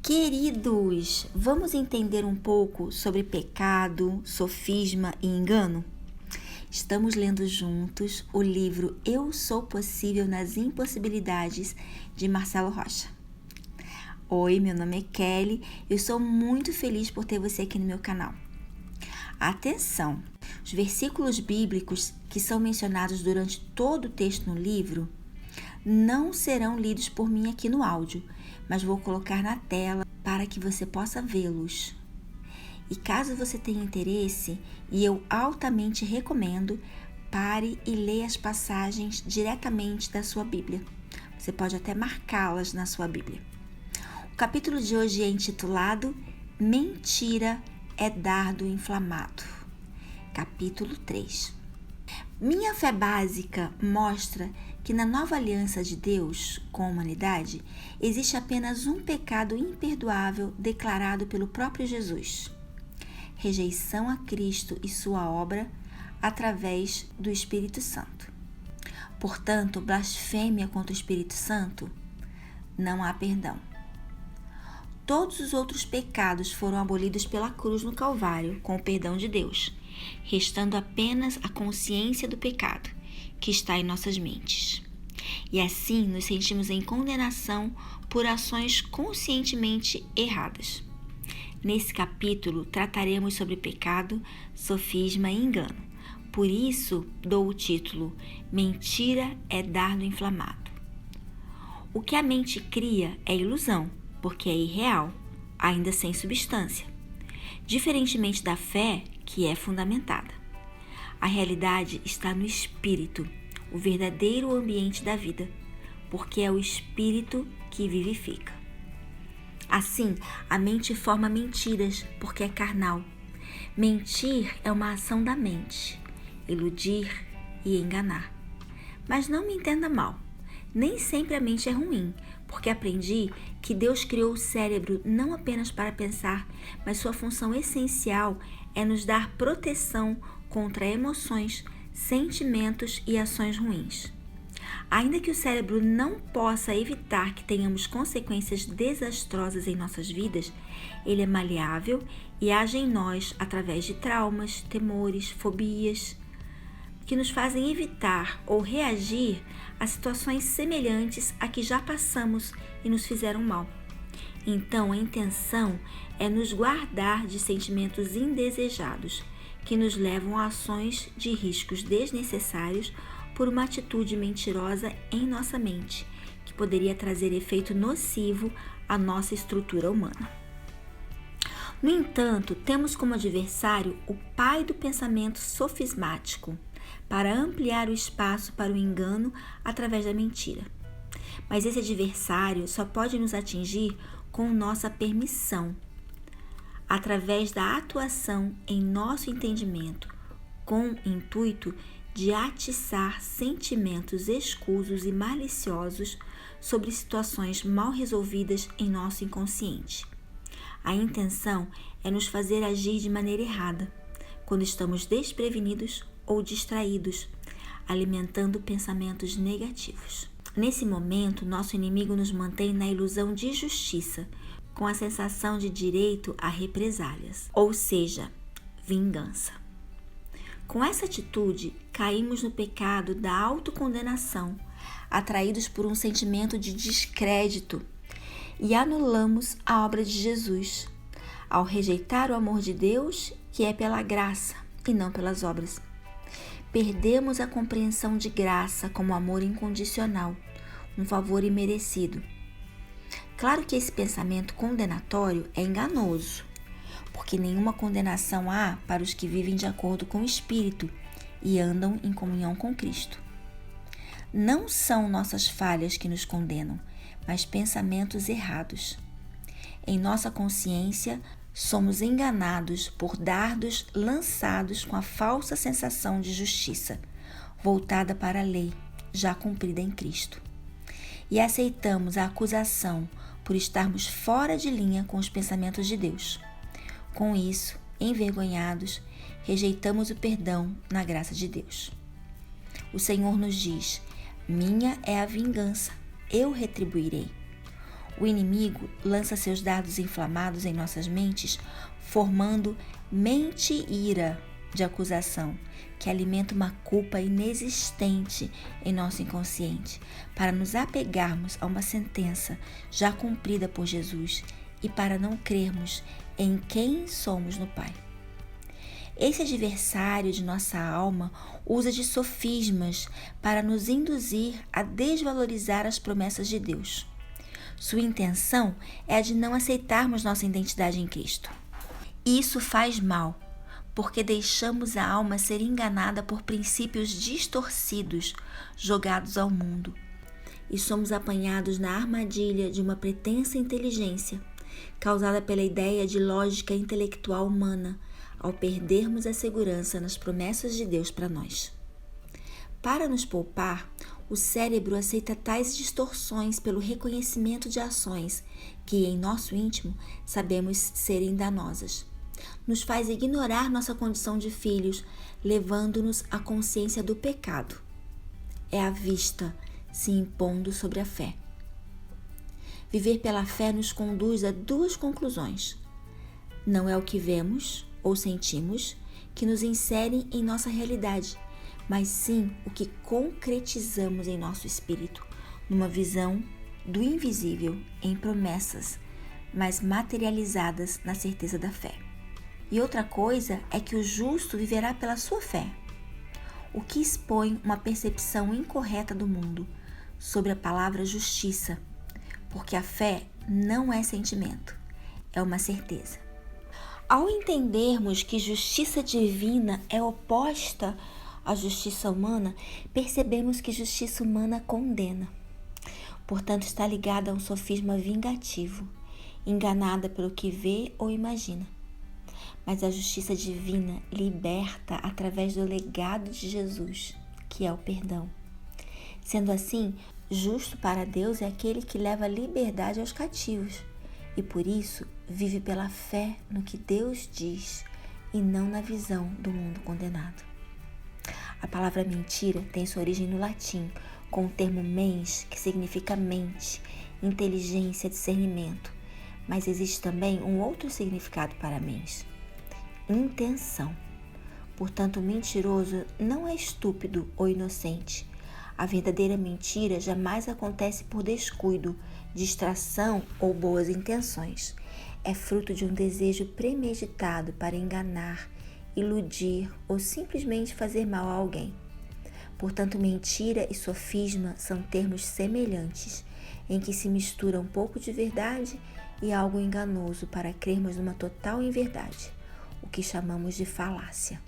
Queridos, vamos entender um pouco sobre pecado, sofisma e engano? Estamos lendo juntos o livro Eu Sou Possível nas Impossibilidades, de Marcelo Rocha. Oi, meu nome é Kelly e eu sou muito feliz por ter você aqui no meu canal. Atenção! Os versículos bíblicos que são mencionados durante todo o texto no livro não serão lidos por mim aqui no áudio, mas vou colocar na tela para que você possa vê-los. E caso você tenha interesse, e eu altamente recomendo, pare e leia as passagens diretamente da sua Bíblia. Você pode até marcá-las na sua Bíblia. O capítulo de hoje é intitulado Mentira é dardo inflamado. Capítulo 3. Minha fé básica mostra que na nova aliança de Deus com a humanidade existe apenas um pecado imperdoável declarado pelo próprio Jesus: rejeição a Cristo e sua obra através do Espírito Santo. Portanto, blasfêmia contra o Espírito Santo, não há perdão. Todos os outros pecados foram abolidos pela cruz no Calvário, com o perdão de Deus, restando apenas a consciência do pecado, que está em nossas mentes. E assim nos sentimos em condenação por ações conscientemente erradas. Nesse capítulo trataremos sobre pecado, sofisma e engano. Por isso dou o título Mentira é dardo inflamado. O que a mente cria é ilusão, porque é irreal, ainda sem substância, diferentemente da fé, que é fundamentada. A realidade está no espírito, o verdadeiro ambiente da vida, porque é o espírito que vivifica. Assim, a mente forma mentiras, porque é carnal. Mentir é uma ação da mente, iludir e enganar. Mas não me entenda mal, nem sempre a mente é ruim, porque aprendi que Deus criou o cérebro não apenas para pensar, mas sua função essencial é nos dar proteção contra emoções, sentimentos e ações ruins. Ainda que o cérebro não possa evitar que tenhamos consequências desastrosas em nossas vidas, ele é maleável e age em nós através de traumas, temores, fobias, que nos fazem evitar ou reagir a situações semelhantes a que já passamos e nos fizeram mal. Então, a intenção é nos guardar de sentimentos indesejados, que nos levam a ações de riscos desnecessários por uma atitude mentirosa em nossa mente, que poderia trazer efeito nocivo à nossa estrutura humana. No entanto, temos como adversário o pai do pensamento sofismático, para ampliar o espaço para o engano através da mentira. Mas esse adversário só pode nos atingir com nossa permissão, através da atuação em nosso entendimento, com o intuito de atiçar sentimentos escusos e maliciosos sobre situações mal resolvidas em nosso inconsciente. A intenção é nos fazer agir de maneira errada, quando estamos desprevenidos ou distraídos, alimentando pensamentos negativos. Nesse momento, nosso inimigo nos mantém na ilusão de justiça, com a sensação de direito a represálias, ou seja, vingança. Com essa atitude, caímos no pecado da autocondenação, atraídos por um sentimento de descrédito, e anulamos a obra de Jesus, ao rejeitar o amor de Deus, que é pela graça e não pelas obras. Perdemos a compreensão de graça como amor incondicional, um favor imerecido. Claro que esse pensamento condenatório é enganoso, porque nenhuma condenação há para os que vivem de acordo com o Espírito e andam em comunhão com Cristo. Não são nossas falhas que nos condenam, mas pensamentos errados. Em nossa consciência, somos enganados por dardos lançados com a falsa sensação de justiça, voltada para a lei, já cumprida em Cristo. E aceitamos a acusação por estarmos fora de linha com os pensamentos de Deus. Com isso, envergonhados, rejeitamos o perdão na graça de Deus. O Senhor nos diz: minha é a vingança, eu retribuirei. O inimigo lança seus dardos inflamados em nossas mentes, formando mente-ira de acusação, que alimenta uma culpa inexistente em nosso inconsciente, para nos apegarmos a uma sentença já cumprida por Jesus e para não crermos em quem somos no Pai. Esse adversário de nossa alma usa de sofismas para nos induzir a desvalorizar as promessas de Deus. Sua intenção é a de não aceitarmos nossa identidade em Cristo. Isso faz mal, porque deixamos a alma ser enganada por princípios distorcidos jogados ao mundo e somos apanhados na armadilha de uma pretensa inteligência, causada pela ideia de lógica intelectual humana, ao perdermos a segurança nas promessas de Deus para nós. Para nos poupar, o cérebro aceita tais distorções pelo reconhecimento de ações que, em nosso íntimo, sabemos serem danosas. Nos faz ignorar nossa condição de filhos, levando-nos à consciência do pecado. É a vista se impondo sobre a fé. Viver pela fé nos conduz a duas conclusões. Não é o que vemos ou sentimos que nos inserem em nossa realidade, mas sim o que concretizamos em nosso espírito, numa visão do invisível em promessas, mas materializadas na certeza da fé. E outra coisa é que o justo viverá pela sua fé, o que expõe uma percepção incorreta do mundo sobre a palavra justiça, porque a fé não é sentimento, é uma certeza. Ao entendermos que justiça divina é oposta à justiça humana, percebemos que justiça humana condena. Portanto, está ligada a um sofisma vingativo, enganada pelo que vê ou imagina. Mas a justiça divina liberta através do legado de Jesus, que é o perdão. Sendo assim, justo para Deus é aquele que leva liberdade aos cativos e, por isso, vive pela fé no que Deus diz e não na visão do mundo condenado. A palavra mentira tem sua origem no latim, com o termo mens, que significa mente, inteligência, discernimento. Mas existe também um outro significado para mens: intenção. Portanto, o mentiroso não é estúpido ou inocente. A verdadeira mentira jamais acontece por descuido, distração ou boas intenções. É fruto de um desejo premeditado para enganar, iludir ou simplesmente fazer mal a alguém. Portanto, mentira e sofisma são termos semelhantes, em que se mistura um pouco de verdade e algo enganoso para crermos numa total inverdade, o que chamamos de falácia.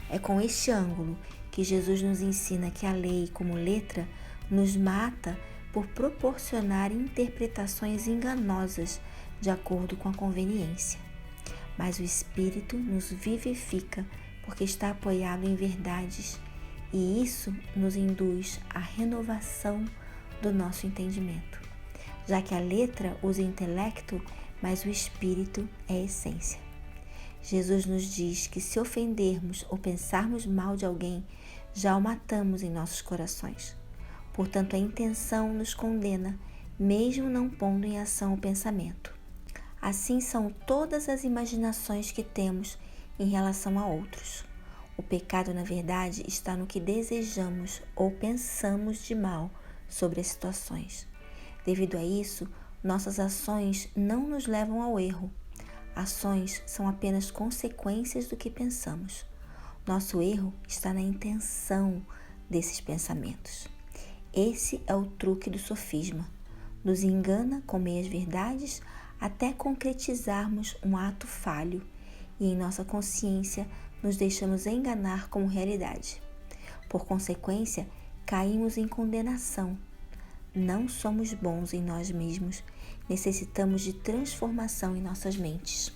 É com este ângulo que Jesus nos ensina que a lei, como letra, nos mata por proporcionar interpretações enganosas de acordo com a conveniência. Mas o Espírito nos vivifica porque está apoiado em verdades, e isso nos induz à renovação do nosso entendimento, já que a letra usa intelecto, mas o Espírito é a essência. Jesus nos diz que se ofendermos ou pensarmos mal de alguém, já o matamos em nossos corações. Portanto, a intenção nos condena, mesmo não pondo em ação o pensamento. Assim são todas as imaginações que temos em relação a outros. O pecado, na verdade, está no que desejamos ou pensamos de mal sobre as situações. Devido a isso, nossas ações não nos levam ao erro. Ações são apenas consequências do que pensamos. Nosso erro está na intenção desses pensamentos. Esse é o truque do sofisma. Nos engana com meias verdades até concretizarmos um ato falho e em nossa consciência nos deixamos enganar como realidade. Por consequência, caímos em condenação. Não somos bons em nós mesmos, necessitamos de transformação em nossas mentes.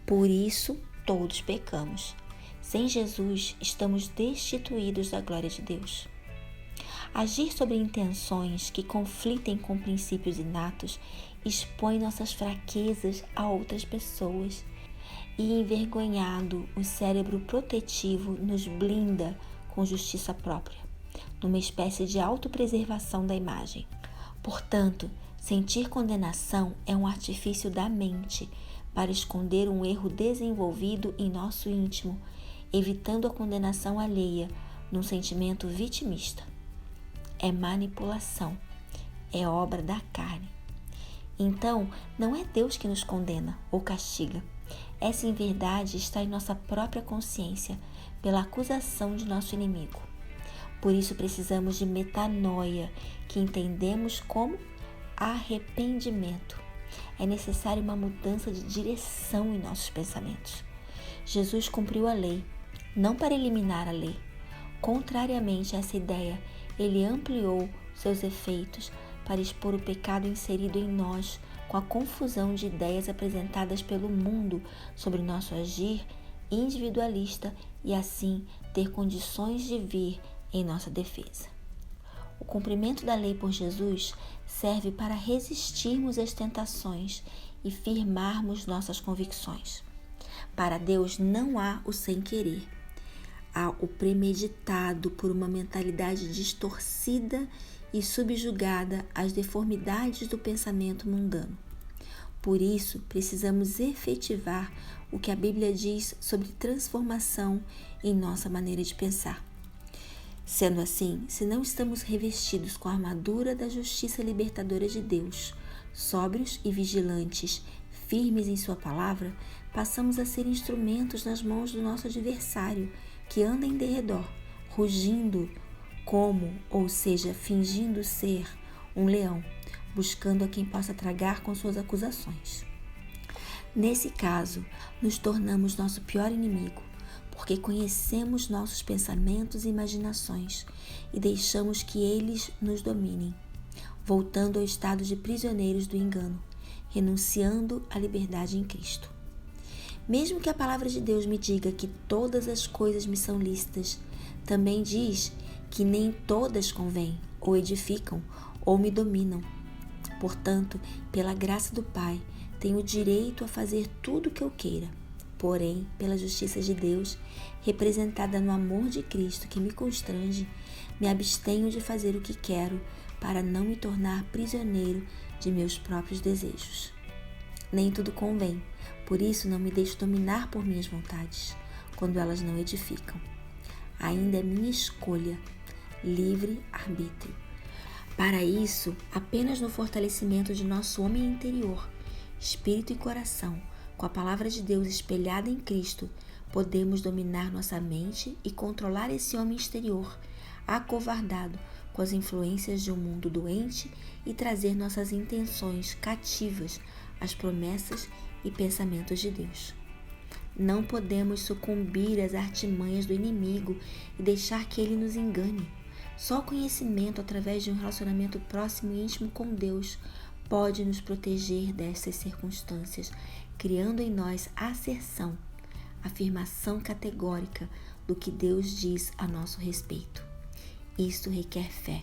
Por isso, todos pecamos. Sem Jesus, estamos destituídos da glória de Deus. Agir sobre intenções que conflitem com princípios inatos expõe nossas fraquezas a outras pessoas e, envergonhado, o cérebro protetivo nos blinda com justiça própria, numa espécie de autopreservação da imagem. Portanto, Sentir condenação é um artifício da mente para esconder um erro desenvolvido em nosso íntimo, evitando a condenação alheia num sentimento vitimista. É manipulação, é obra da carne. Então, não é Deus que nos condena ou castiga. Essa inverdade está em nossa própria consciência, pela acusação de nosso inimigo. Por isso precisamos de metanoia, que entendemos como arrependimento. É necessária uma mudança de direção em nossos pensamentos. Jesus cumpriu a lei, não para eliminar a lei. Contrariamente a essa ideia, ele ampliou seus efeitos para expor o pecado inserido em nós com a confusão de ideias apresentadas pelo mundo sobre nosso agir individualista e assim ter condições de vir em nossa defesa. O cumprimento da lei por Jesus serve para resistirmos às tentações e firmarmos nossas convicções. Para Deus não há o sem querer. Há o premeditado por uma mentalidade distorcida e subjugada às deformidades do pensamento mundano. Por isso, precisamos efetivar o que a Bíblia diz sobre transformação em nossa maneira de pensar. Sendo assim, se não estamos revestidos com a armadura da justiça libertadora de Deus, sóbrios e vigilantes, firmes em sua palavra, passamos a ser instrumentos nas mãos do nosso adversário, que anda em derredor, rugindo ou seja, fingindo ser um leão, buscando a quem possa tragar com suas acusações. Nesse caso, nos tornamos nosso pior inimigo, porque conhecemos nossos pensamentos e imaginações e deixamos que eles nos dominem, voltando ao estado de prisioneiros do engano, renunciando à liberdade em Cristo. Mesmo que a palavra de Deus me diga que todas as coisas me são lícitas, também diz que nem todas convêm, ou edificam, ou me dominam. Portanto, pela graça do Pai, tenho o direito a fazer tudo o que eu queira. Porém, pela justiça de Deus, representada no amor de Cristo que me constrange, me abstenho de fazer o que quero para não me tornar prisioneiro de meus próprios desejos. Nem tudo convém, por isso não me deixo dominar por minhas vontades, quando elas não edificam. Ainda é minha escolha, livre-arbítrio. Para isso, apenas no fortalecimento de nosso homem interior, espírito e coração, com a palavra de Deus espelhada em Cristo, podemos dominar nossa mente e controlar esse homem exterior, acovardado com as influências de um mundo doente e trazer nossas intenções cativas às promessas e pensamentos de Deus. Não podemos sucumbir às artimanhas do inimigo e deixar que ele nos engane. Só o conhecimento através de um relacionamento próximo e íntimo com Deus pode nos proteger dessas circunstâncias, criando em nós asserção, afirmação categórica do que Deus diz a nosso respeito. Isto requer fé.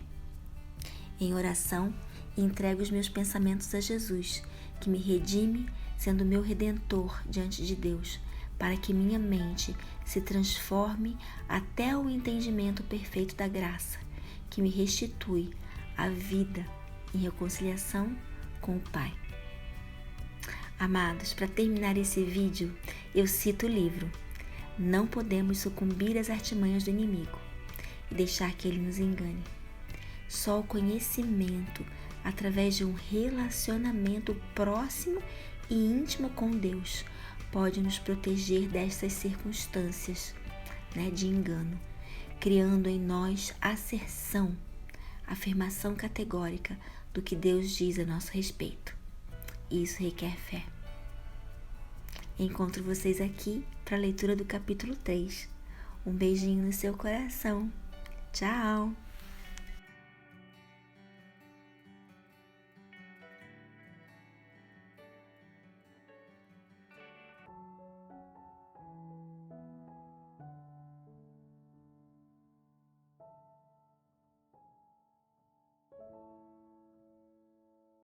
Em oração, entrego os meus pensamentos a Jesus, que me redime, sendo meu redentor diante de Deus, para que minha mente se transforme até o entendimento perfeito da graça, que me restitui a vida em reconciliação com o Pai. Amados, para terminar esse vídeo, eu cito o livro Não Podemos Sucumbir às Artimanhas do Inimigo e deixar que ele nos engane. Só o conhecimento, através de um relacionamento próximo e íntimo com Deus, pode nos proteger dessas circunstâncias, de engano, criando em nós asserção, afirmação categórica do que Deus diz a nosso respeito. Isso requer fé. Encontro vocês aqui para a leitura do capítulo 3. Um beijinho no seu coração. Tchau!